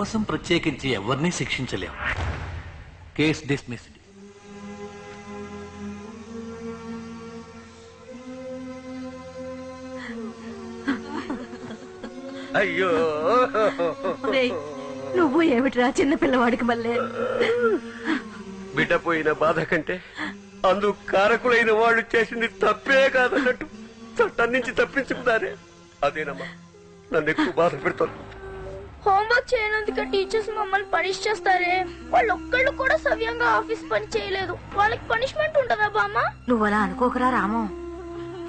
కోసం ప్రత్యేకించి ఎవరిని శిక్షించలేం. Case dismissed. అయ్యో నువ్వు ఏమిట్రా చిన్న పిల్లవాడికి మళ్ళీ బిడ్డ పోయిన బాధ కంటే అందుకు కారకులైన వాళ్ళు చేసింది తప్పే కాదన్నట్టు చట్టం నుంచి తప్పించుకున్నారే అదేనమ్మా నన్ను ఎక్కువ బాధ పెడుతుంది. హోంవర్క్ చేయనందుకు టీచర్స్ మమ్మల్ని పనిష్ చేస్తారే, వాళ్ళు ఒక్కళ్ళు కూడా సవ్యంగా ఆఫీస్ పని చేయలేదు, వాళ్ళకి పనిష్మెంట్ ఉంటదా బామ్మ? నువ్వు అలా అనుకోకరా రాము.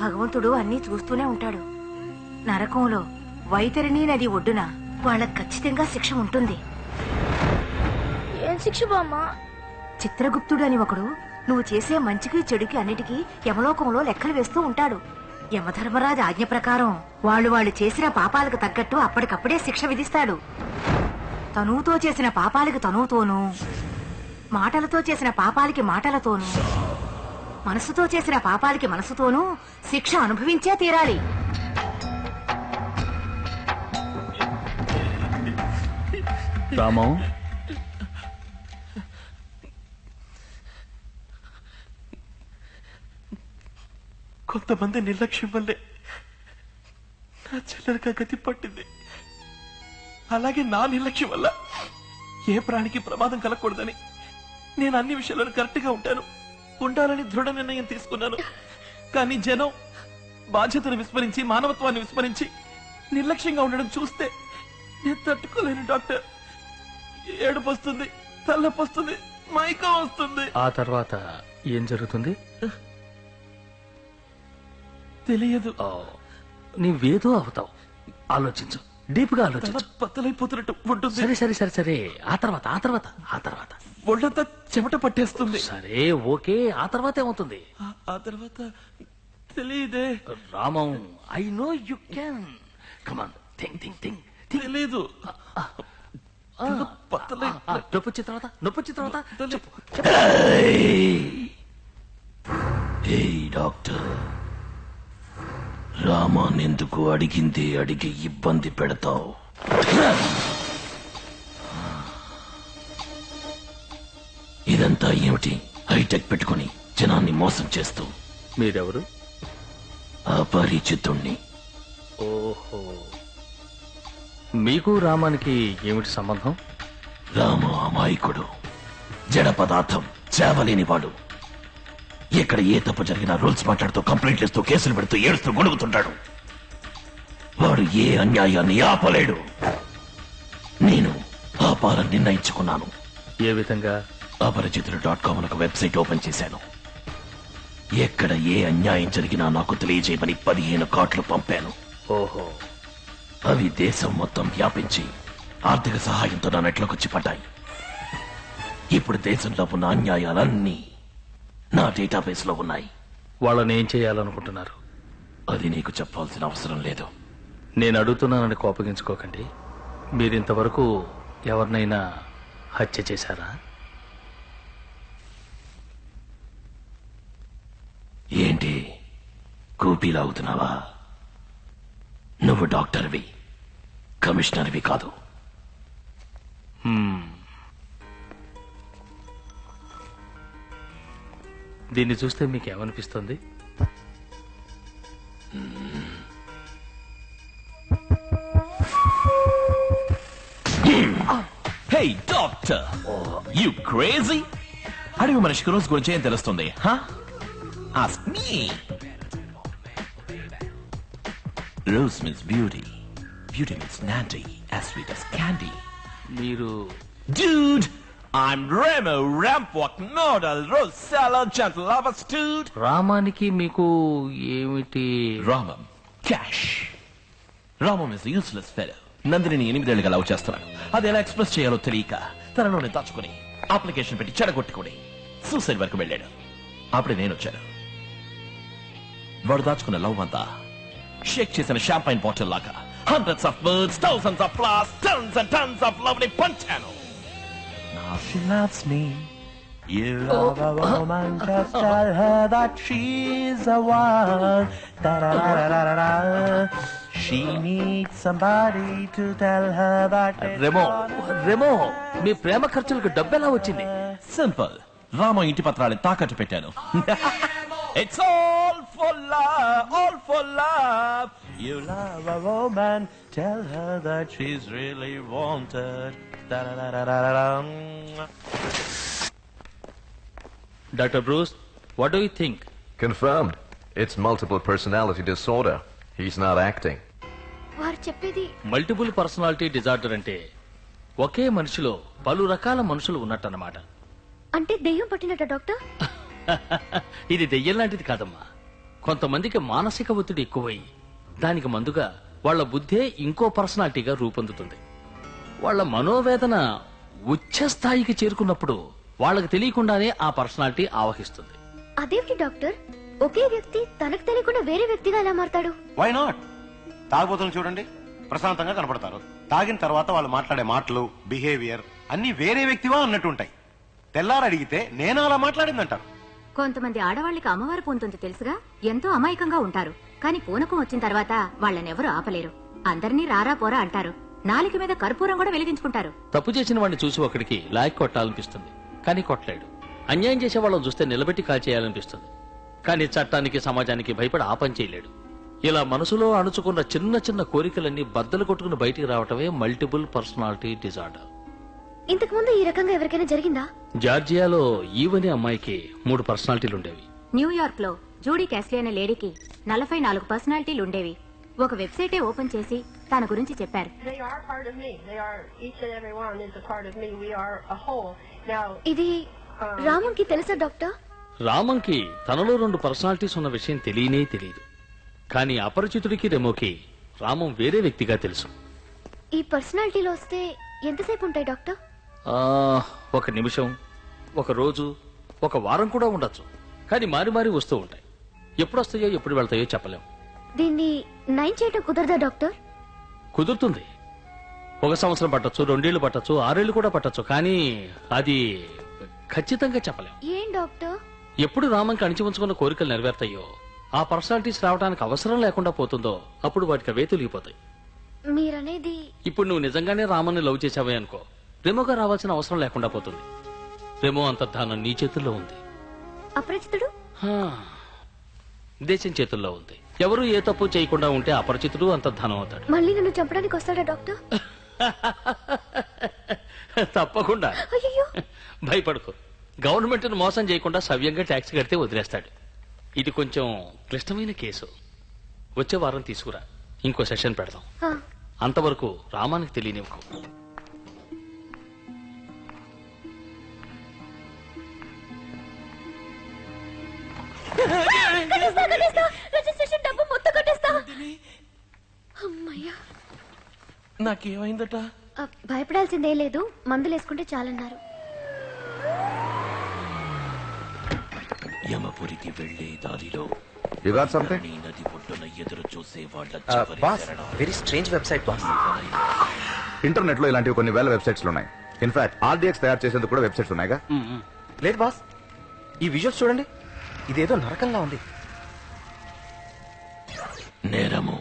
భగవంతుడు అన్నీ చూస్తూనే ఉంటాడు. నరకంలో వైతరిణి నది ఒడ్డున వాళ్ళకి ఖచ్చితంగా శిక్ష ఉంటుంది. ఏం శిక్ష బామ్మ? చిత్రగుప్తుడు అని ఒకడు నువ్వు చేసే మంచికి చెడుకి అన్నిటికీ యమలోకంలో లెక్కలు వేస్తూ ఉంటాడు. యమధర్మరాజు ఆజ్ఞ ప్రకారం వాళ్ళు చేసిన పాపాలకు తగ్గట్టు అప్పటికప్పుడే శిక్ష విధిస్తాడు. తనువుతో చేసిన పాపాలకి తనువుతోనూ, మాటలతో చేసిన పాపాలకి మాటలతోనూ, మనసుతో చేసిన పాపాలకి మనసుతోనూ శిక్ష అనుభవించే తీరాలి. రామం, కొంతమంది నిర్లక్ష్యం వల్లే నా చెల్లెలకి గతి పట్టింది. అలాగే నా నిర్లక్ష్యం వల్ల ఏ ప్రాణికి ప్రమాదం కలగకూడదని నేను అన్ని విషయాలను కరెక్ట్ గా ఉండాలని దృఢ నిర్ణయం తీసుకున్నాను. కానీ జనం బాధ్యతను విస్మరించి, మానవత్వాన్ని విస్మరించి నిర్లక్ష్యంగా ఉండడం చూస్తే నేను తట్టుకోలేను డాక్టర్. ఏడుపు వస్తుంది, తలనొప్పి వస్తుంది, మైకం వస్తుంది. ఆ తర్వాత ఏం జరుగుతుంది తెలియదు. నీవేదో అవుతావు. ఆలోచించు, డీప్ గా ఆలోచించు. బద్దలైపోతున్నట్టు ఉంటుంది. సరే సరే సరే సరే ఆ తర్వాత ఒళ్ళంతా చెమట పట్టేస్తుంది. సరే ఓకే, ఆ తర్వాత ఏమవుతుంది? ఆ తర్వాత తెలియదే. Ramam, I know you can. Come on, think. తెలీదు. నొప్పొచ్చిన తర్వాత చెప్పు. డాక్టర్, రామాన్ ఎందుకు అడిగి ఇబ్బంది పెడతావు? ఇదంతా ఏమిటి? హైటెక్ పెట్టుకుని జనాన్ని మోసం చేస్తూ. మీరెవరు? అపరిచితుణ్ణి. ఓహో, మీకు రామానికి ఏమిటి సంబంధం? రామ అమాయకుడు, జడ పదార్థం, చేవలేనివాడు. ఎక్కడ ఏ తప్పు జరిగినా రూల్స్ మాట్లాడుతూ, కంప్లైంట్లు ఇస్తూ, కేసులు పెడుతూ, ఏడుస్తూ గొడుగుతుంటాడు. వాడు ఏ అన్యాయాన్ని ఆపలేడు. నేను ఆపాలని నిర్ణయించుకున్నాను. ఏ విధంగా? అపరిచితులు.com ఒక వెబ్సైట్ ఓపెన్ చేశాను. ఎక్కడ ఏ అన్యాయం జరిగినా నాకు తెలియజేయమని 15 కార్డులు పంపాను. ఓహో, అవి దేశం మొత్తం వ్యాపించి ఆర్థిక సహాయంతో నా నెట్లోకొచ్చి పడ్డాయి. ఇప్పుడు దేశంలో ఉన్న అన్యాయాలన్నీ నా డేటాబేస్ లో ఉన్నాయి. వాళ్ళని ఏం చేయాలనుకుంటున్నారు? అది నీకు చెప్పాల్సిన అవసరం లేదు. నేను అడుగుతున్నానని కోపగించుకోకండి. మీరింతవరకు ఎవరినైనా హత్య చేశారా? ఏంటి కూపీలాగుతున్నావా? నువ్వు డాక్టర్వి, కమిషనర్వి కాదు. దీన్ని చూస్తే మీకేమనిపిస్తుంది? Hey, doctor! You crazy? అడిగి మనిషికి రోజు గురించి ఏం తెలుస్తుంది? Ask me. Rose means beauty. Beauty means Nandy, as sweet as candy. మీరు? Dude, I'm Remo Rampwalk Nodal Rose Salad Gentle Lovers Dude. రామానికి మీకు ఏమిటి? Ramam, cash. Ramam is a useless fellow. Nandini 8 ఏళ్లుగా లవ్ చేస్తున్నాడు. అది ఎలా ఎక్స్ప్రెస్ చేయాలో తెలియక తనలోనే దాచుకుని అప్లికేషన్ పెట్టి చెడగొట్టుకుని సూసైడ్ వరకు వెళ్ళాడు. అప్పుడే నేను వచ్చాను. వాడు దాచుకున్న లవ్ అంతా షేక్ చేసిన షాంపైన్ బాటిల్ లాగా hundreds of birds, thousands of flowers, tons and tons of lovely పంచాను. Now she loves me. You love a woman, just tell her that she's the one. Da-da-da-da-da-da. She needs somebody to tell her that Remo Remo మీ ప్రేమ ఖర్చులకు డబ్బెలా వచ్చింది? Simple. Rama ఇంటి పత్రాన్ని తాకట్టు పెట్టాను. It's all for love, all for love. You love a woman, tell her that she's really wanted. Da-da-da-da-da-dum. Doctor Bruce, what do you think? Confirmed. It's multiple personality disorder. He's not acting. వారు చెప్పేది multiple personality disorder అంటే ఒకే మనిషిలో పలు రకాల మనుషులు ఉన్నట్టన్నమాట. అంటే దెయ్యం పట్టినట్ట doctor? ఇది దెయ్యం లాంటిది కాదమ్మా. కొంతమందికి మానసిక ఒత్తిడి ఎక్కువై దానికి మందుగా వాళ్ళ బుద్ధే ఇంకో పర్సనాలిటీగా రూపొందుతుంది. వాళ్ళ మనోవేదన ఉచ్చ స్థాయికి చేరుకున్నప్పుడు వాళ్ళకి తెలియకుండానే ఆ పర్సనాలిటీ ఆవహిస్తుంది. అదేమిటి డాక్టర్, ఒకే వ్యక్తి తనకు తెలియకుండా వేరే వ్యక్తిగా ఎలా మారతాడు? Why not? తాగుబోతులు చూడండి, ప్రశాంతంగా కనపడతారు. తాగిన తర్వాత వాళ్ళు మాట్లాడే మాటలు, బిహేవియర్ అన్ని వేరే వ్యక్తివా అన్నట్టుంటాయి. తెల్లారు అడిగితే నేను అలా మాట్లాడిందంటారు. కొంతమంది ఆడవాళ్ళకి అమ్మవారు పూనుతుంది తెలుసుగా, ఎంతో అమాయకంగా ఉంటారు. కానీ పూనకం వచ్చిన తర్వాత వాళ్ళనెవరూ ఆపలేరు. అందరినీ రారా పోరా అంటారు. నాలుక మీద కర్పూరం కూడా వెలిగించుకుంటారు. తప్పు చేసిన వాడిని చూసి ఒకడికి లాయక్ కొట్టాలనిపిస్తుంది, కానీ కొట్టలేడు. అన్యాయం చేసే వాళ్ళని చూస్తే నిలబెట్టి కాల్చేయాలనిపిస్తుంది, కానీ చట్టానికి సమాజానికి భయపడి ఆ పని చేయలేడు. ఇలా మనసులో అణుచుకున్న చిన్న చిన్న కోరికలన్నీ బద్దలు కొట్టుకుని బయటికి రావటమే మల్టిపుల్ పర్సనాలిటీ డిజార్డర్. ఇంతకు ముందు ఈ రకంగా ఎవరికైనా జరిగిందా? జార్జియాలో ఈవని అమ్మాయికి 3 పర్సనాలిటీలు ఉండేవి. న్యూయార్క్ లో జూడీ క్యాస్లీ అనే లేడీకి 44 పర్సనాలిటీలు ఉండేవి. ఒక వెబ్సైటే ఓపెన్ చేసి తన గురించి చెప్పారు. They are part of me. They are, each and every one is a part of me. We are a whole. Now, ఇది రామంకి తెలుసా డాక్టర్? రామంకి తనలో 2 పర్సనాలిటీస్ ఉన్న విషయం తెలియనే తెలియదు. కానీ అపరిచితుడికి రెమోకి రామం వేరే వ్యక్తిగా తెలుసు. ఈ పర్సనాలిటీలో వస్తే ఎంతసేపు ఉంటాయి డాక్టర్? 1 నిమిషం, 1 రోజు, 1 వారం కూడా ఉండొచ్చు. కానీ మారి మారి వస్తూ ఉంటాయి. ఎప్పుడు వస్తాయో ఎప్పుడు వెళ్తాయో చెప్పలేం. దీన్ని నయం చేయటం కుదరదా డాక్టర్? కుదురుతుంది. 1 సంవత్సరం పట్టొచ్చు, 2 ఏళ్లు పట్టొచ్చు, 6 ఏళ్లు కూడా పట్టొచ్చు. కానీ అది ఖచ్చితంగా చెప్పలేం. ఏం డాక్టర్? ఎప్పుడు రామంకి అణిచి ఉంచుకున్న కోరికలు నెరవేరుతాయో, ఆ పర్సనాలిటీస్ రావడానికి అవసరం లేకుండా పోతుందో అప్పుడు వాటికి అవే తొలగిపోతాయి. మీరనేది ఇప్పుడు నువ్వు నిజంగానే రామన్ని లవ్ చేసావే అనుకో, రెమోగా రావాల్సిన అవసరం లేకుండా పోతుంది. రెమో అంతర్ధానం నీ చేతుల్లో ఉంది. అపరిచితుడు దేశం చేతుల్లో ఉంది. ఎవరు ఏ తప్పు చేయకుండా ఉంటే అపరిచితుడు అంతర్ధానం అవుతాడు. మళ్ళీ నన్ను చంపడానికి వస్తాడా డాక్టర్? తప్పకుండా. అయ్యో, భయపడుకో. గవర్నమెంట్ మోసం చేయకుండా సవ్యంగా ట్యాక్స్ కడితే వదిలేస్తాడు. ఇది కొంచెం క్లిష్టమైన కేసు. వచ్చే వారం తీసుకురా, ఇంకో సెషన్ పెడదాం. అంతవరకు రామానికి తెలియనివ్వకు. రిజిస్ట్రేషన్ డబ్బు మొత్తం కట్టేస్తా. అమ్మయ్యా. నాకేమైందట? భయపడాల్సిందే లేదు, మందులు వేసుకుంటే చాలన్నారు. యమపురికి వెళ్లే దారిలో You got something? నది ఒడ్డున ఎదురు చూసే వాళ్ళ boss, very strange website boss. Internet లో ఇలాంటివి కొన్ని వేల వెబ్సైట్స్ ఉన్నాయి. ఇన్ఫాక్ట్ ఆర్డిఎక్స్ తయారు చేసేందుకు కూడా వెబ్సైట్స్ ఉన్నాయిగా. లేదు బాస్, ఈ విజువల్స్ చూడండి, ఇదేదో నరకంలా ఉంది. నేరము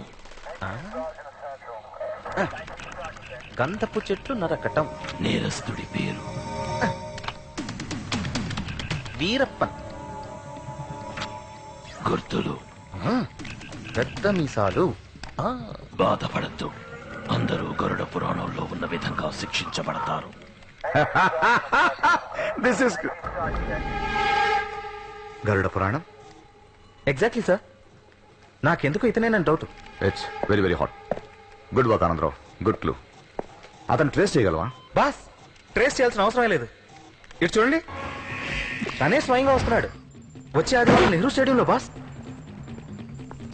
గంధపు చెట్లు నరకటం. నేరస్తుడి పేరు వీరప్పన్. గుర్తులు పెద్ద మీసాలు. బాధపడద్దు, అందరూ గరుడ పురాణంలో ఉన్న విధంగా శిక్షించబడతారు. This is Garuda Puranam. Exactly sir. నాకెందుకు ఇతనేనని doubt. It's very very hot. Good work Anandarao, good clue. అతను ట్రేస్ చేయగలవా? బాస్, ట్రేస్ చేయాల్సిన అవసరమే లేదు. ఇటు చూడండి, తనే స్వయంగా వస్తున్నాడు. వచ్చే ఆదివారం నెహ్రూ స్టేడియంలో బాస్.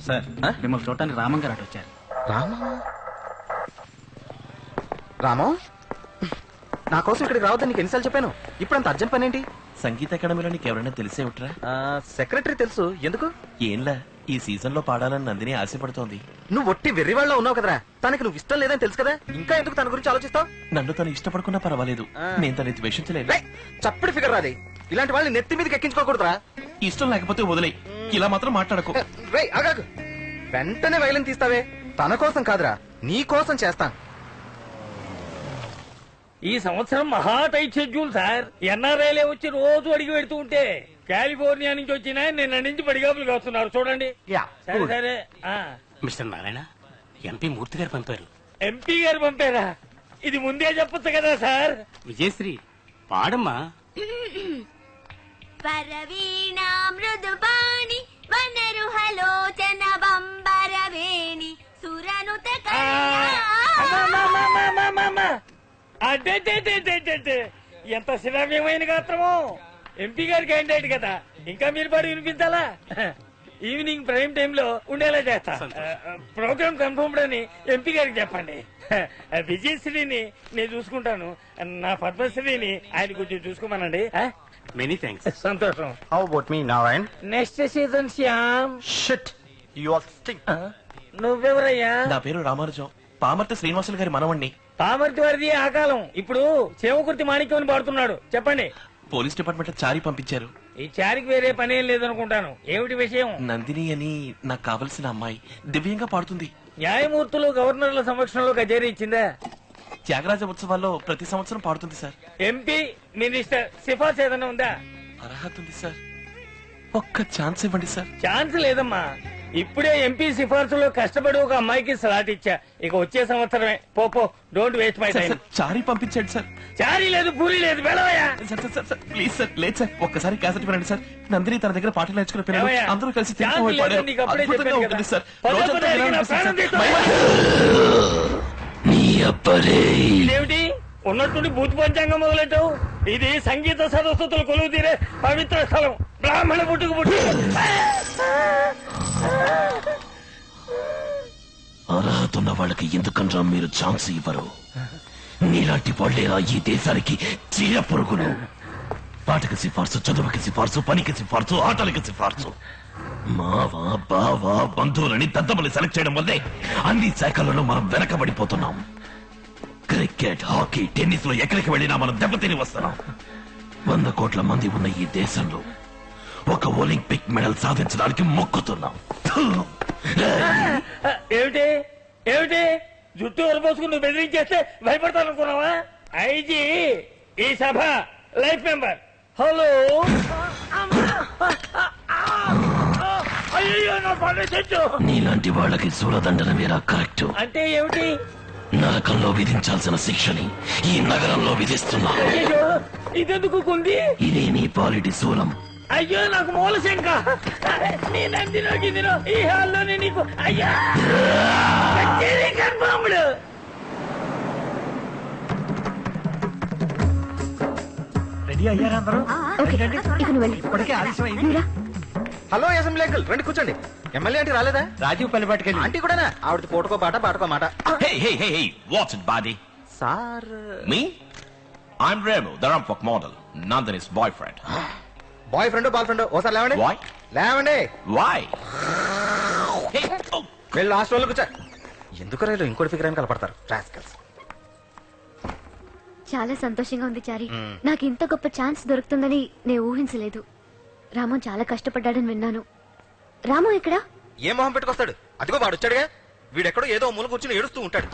సార్, మిమ్మల్ని చూడటానికి రామం గారు అటు వచ్చారు. రామం, నా కోసం ఇక్కడికి రావద్దని నీకు ఎన్నిసార్లు చెప్పాను. ఇప్పుడు అంత అర్జెంట్ పని ఏంటి? సంగీత అకాడమీలో నీకు ఎవరైనా తెలిసే ఉంటారా? సెక్రటరీ తెలుసు. ఎందుకు? ఏంలా, ఈ సీజన్ లో పాడాలని నందిని ఆశపడుతోంది. నువ్వు ఒట్టి వెర్రివాళ్ళ ఉన్నావు కదరా. తనకి నువ్వు ఇష్టం లేదని తెలుసు కదా, ఇంకా ఎందుకు తన గురించి ఆలోచిస్తావు? నన్ను తను ఇష్టపడుకున్నా పర్వాలేదు, నేను తనని ద్వేషించలేదు. చప్పటి ఫిగర్ రాది. ఇలాంటి వాళ్ళని నెత్తి మీదకి ఎక్కించుకోకూడదురా. ఇష్టం లేకపోతే వదిలే, ఇలా మాత్రం మాట్లాడకు. ఆగాకు, వెంటనే వైలెన్ తీస్తావే. తన కోసం కాదురా, నీ కోసం చేస్తాను. ఈ సంవత్సరం మహా టైట్ షెడ్యూల్ సార్. ఎన్ఆర్ఐలే వచ్చి రోజు అడిగి పెడుతూ ఉంటే కాలిఫోర్నియా నుంచి వచ్చిన నిన్న నుంచి పడిగాపులు కాస్తున్నారు చూడండి. సరే సరే. మిస్టర్ నారాయణ, ఎంపీ మూర్తి గారు పంపారు. ఎంపీ గారు పంపారా? ఇది ముందే చెప్పొచ్చు కదా సార్. విజయశ్రీ పాడమ్మా. పరవీణా మృదుపాణి వనరుహలోచన బంబరవేణి సురనుత అడ్డే ఎంత శ్రావ్యమైన గాత్రమో. ఎంపీ గారి క్యాండిడేట్ కదా, ఇంకా మీరు పాడి వినిపించాలా? ఈవినింగ్ ప్రైమ్ టైమ్ లో ఉండేలా చేస్తా. ప్రోగ్రామ్ కన్ఫర్మ్డ్ అని ఎంపీ గారికి చెప్పండి. విజయశ్రీని నేను చూసుకుంటాను, నా పద్మశ్రీని ఆయన కొంచెం చూసుకోమనండి. Many thanks. సంతోషం. హౌ అబౌట్ మీ Narayan? Next season Shyam. Shit, you are sting. నువ్వెవరయ్యా? నా పేరు రామానుజం, పామర్తి శ్రీనివాసులు గారి మనవండి. పామర్తి వారిది ఆ కాలం, ఇప్పుడు చేమకుర్తి మాణిక్యం అని పాడుతున్నాడు. చెప్పండి. పోలీస్ డిపార్ట్మెంట్ చారి పంపించారు. ఈ చారికి వేరే పని ఏం లేదనుకుంటాను. ఏమిటి విషయం? నందిని అని నాకు కావలసిన అమ్మాయి దివ్యంగా పాడుతుంది. న్యాయమూర్తులు గవర్నర్ల సమక్షంలో కచేరీ ఇచ్చిందా? త్యాగరాజ ఉత్సవాల్లో ప్రతి సంవత్సరం పాడుతుంది సార్. ఎంపీ మినిస్టర్ సిఫార్సు ఏదైనా ఉందా? అర్హత ఉంది సార్, ఒక్క ఛాన్స్ ఇవ్వండి సార్. ఛాన్స్ లేదమ్మా. ఇప్పుడే ఎంపీ సిఫార్సులో కష్టపడి ఒక అమ్మాయికి స్లాట్ ఇచ్చా. ఇక వచ్చే సంవత్సరమే. పో, డోంట్ వేస్ట్ మై టైం. చారి పంపించండి సార్. చారీ లేదు, పూరి లేదు, వెళ్ళవయ్యా. ప్లీజ్ సార్, లేదు సార్, ఒక్కసారి క్యాసెట్ వినండి సార్. నందిని తన దగ్గర పాటలు నేర్చుకున్న పిల్లలు ఏమయ్యా? అందరూ కలిసి ఛాన్స్ తిరుగుతూ లేదు, పాడారు. నీకు అప్పుడే అద్భుతంగా చెప్పాను ఉంటుంది కదా. సార్. పదే రోజంతా పదే అడిగినా వినాలనిపిస్తుంది ప్రాణం సార్. ఇదేమిటి ఉన్నట్టుండి భూతి పంచాంగం మొదలెట్టావు? ఇది సంగీత సరస్వతులు కొలువు తీరే పవిత్ర స్థలం. బ్రాహ్మణ పుట్టుకు పుట్టి అర్హత ఉన్న వాళ్ళకి ఎందుకనరా మీరు ఛాన్స్ ఇవ్వరు? నీలాంటి వాళ్ళేరా ఈ దేశానికి చీర పురుగులు. పాటకి సిఫార్సు, చదువుకి సిఫార్సు, పనికి సిఫార్సు, ఆటలకి సిఫార్సు. మావా బావా బంధువులని దద్దమని సెలెక్ట్ చేయడం వల్లే అన్ని శాఖలలో మనం వెనకబడిపోతున్నాం. క్రికెట్, హాకీ, టెన్నిస్ లో ఎక్కడికి వెళ్ళినా మనం దెబ్బతిని వస్తున్నాం. 100 కోట్ల మంది ఉన్న ఈ దేశంలో ఒక ఒలింపిక్ మెడల్ సాధించడానికి మొక్కుతున్నాం. ఏమిటి ఏమిటి జుట్టు వరపోసుకుని నువ్వు బెదిరించేస్తే భయపడతాను అనుకున్నావా? ఐజీ ఈ సభ లైఫ్ మెంబర్. హలో. అయ్యో నా పని తెచ్చు. నీలాంటి వాళ్ళకి సూలదండన వేరా కరెక్ట్. అంటే ఏమిటి? నరకంలో విధించాల్సిన శిక్షని ఈ నగరంలో విధిస్తున్నా. అయ్యో ఇదెందుకు కుంది? ఇదే నీ పాలిటి శూలం. అయ్యో నాకు మూల శంక. నీ నందినో గిదినో ఈ హాల్లోనే నీకు. అయ్యా కన్ఫర్మ్డ్. రెడీ అయ్యారా అందరూ? ఇప్పటికే ఆలస్యం అయింది. హలో అసెంబ్లీ అంకుల్, రండి కూర్చోండి. ఎమ్మెల్యే అంటే రాలేదా? రాజీవ్ పల్లి పట్టుకెళ్ళి. ఆంటీ కూడానా? ఆవిడది పూటకో పాట పాటకో మాట. Hey, what's it, buddy? Sir. Me? I'm Remo, the Rampok model, Nandini's boyfriend. Boy friend boy friend ఓసారి లేవండి. Why? లేవండి. Why? వెళ్ళి లాస్ట్ రోజు కూర్చో. ఎందుకు రైలు ఇంకోటి ఫిగర్ అని కలపడతారు రాస్కల్స్. చాలా సంతోషంగా ఉంది చారి. నాకు ఇంత గొప్ప ఛాన్స్ దొరుకుతుందని నేను ఊహించలేదు. రాము చాలా కష్టపడ్డాడని విన్నాను. రాము ఎక్కడా? ఏ మొహం పెట్టుకొస్తాడు? అదిగో వాడు వచ్చాడుగా. వీడెక్కడో ఏదో మూల కూర్చుని ఏడుస్తూ ఉంటాడు.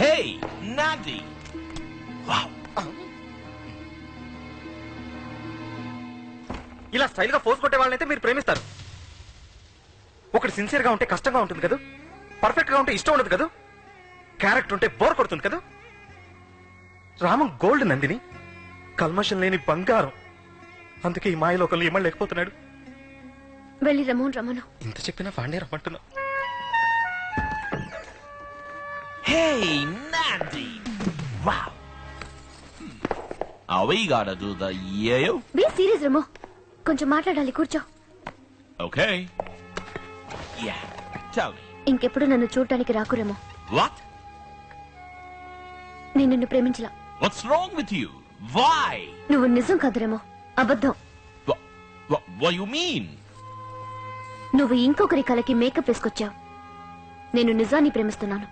Hey, Nandi. Wow. ఇలా స్టైల్ గా ఫోర్స్ కొట్టే వాళ్ళనైతే మీరు ప్రేమిస్తారు. ఒకటి సిన్సియర్ గా ఉంటే కష్టంగా ఉంటుంది కదా, పర్ఫెక్ట్ గా ఉంటే ఇష్టం ఉండదు కదా, క్యారెక్టర్ ఉంటే బోర్ కొడుతుంది కదా. రామం గోల్డ్, నందిని కల్మషం లేని బంగారం. అందుకే ఈ మాయలోకంలో ఇమ్మలేకపోతున్నాడు. వెళ్ళి రమను. ఇంత చెప్పినా వాడినే రమ్మంటున్నా. Hey, Nandi. Wow. We gotta do the yayo. Be serious రమో, కొంచెం మాట్లాడాలి, కూర్చో. Okay. Yeah. Tell me. ఇంకెప్పుడు నన్ను చూడటానికి రాకురేమో. What? నేను నిన్ను ప్రేమించలా. What's wrong with you? Why? నువ్వు నిజం కాదురేమో, అబద్ధం. What you mean? నువ్వు ఇంకొకరి కలకి మేకప్ వేసుకొచ్చావు. నేను నిజాన్ని ప్రేమిస్తున్నాను.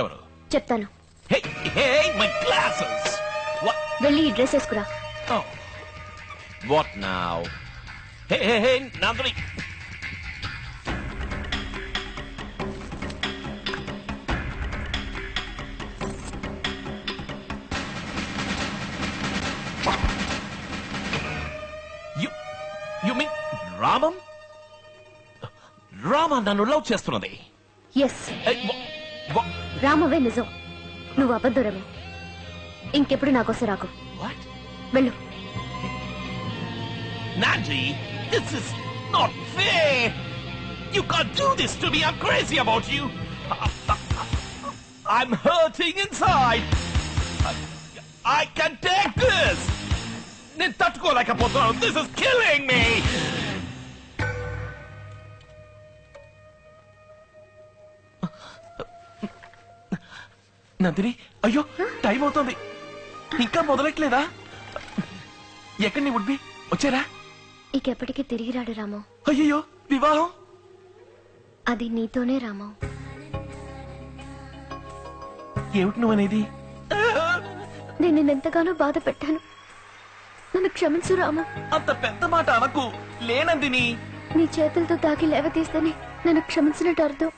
ఎవరు? చెప్తాను. Hey, my glasses. What? వెళ్ళి ఈ డ్రెస్ వేసుకురా. Oh. What now? Hey, Nandini. Ramam Rama నన్ను లవ్ చేస్తున్నది. ఎస్, రామవే నిజం. నువ్వు అబద్ధరమే. ఇంకెప్పుడు నాకోసం రాకు. వెళ్ళు. Nanji, this is not fair. You can't do this to me. I'm crazy about you. I'm hurting inside. I can take this. నేను తట్టుకోలేకపోతున్నాను. This is killing me. Nandini, అయ్యో టైం అవుతుంది, ఇంకా మొదలెట్లేదా? ఎక్కడ నీ వుడ్ బి? వచ్చారా? ఇకెప్పటికీ తిరిగి రాడు రాము. అయ్యో, వివాహం? అది నీతోనే రాము. ఏమిటి నువ్వనేది? నేను నిన్నెంతగానో బాధ పెట్టాను. నన్ను క్షమించు రాము. అంత పెద్ద మాట అనకు. లేనందిని, నీ చేతులతో తాకి లేవతీస్తేనే నన్ను క్షమించినట్టు అర్థం.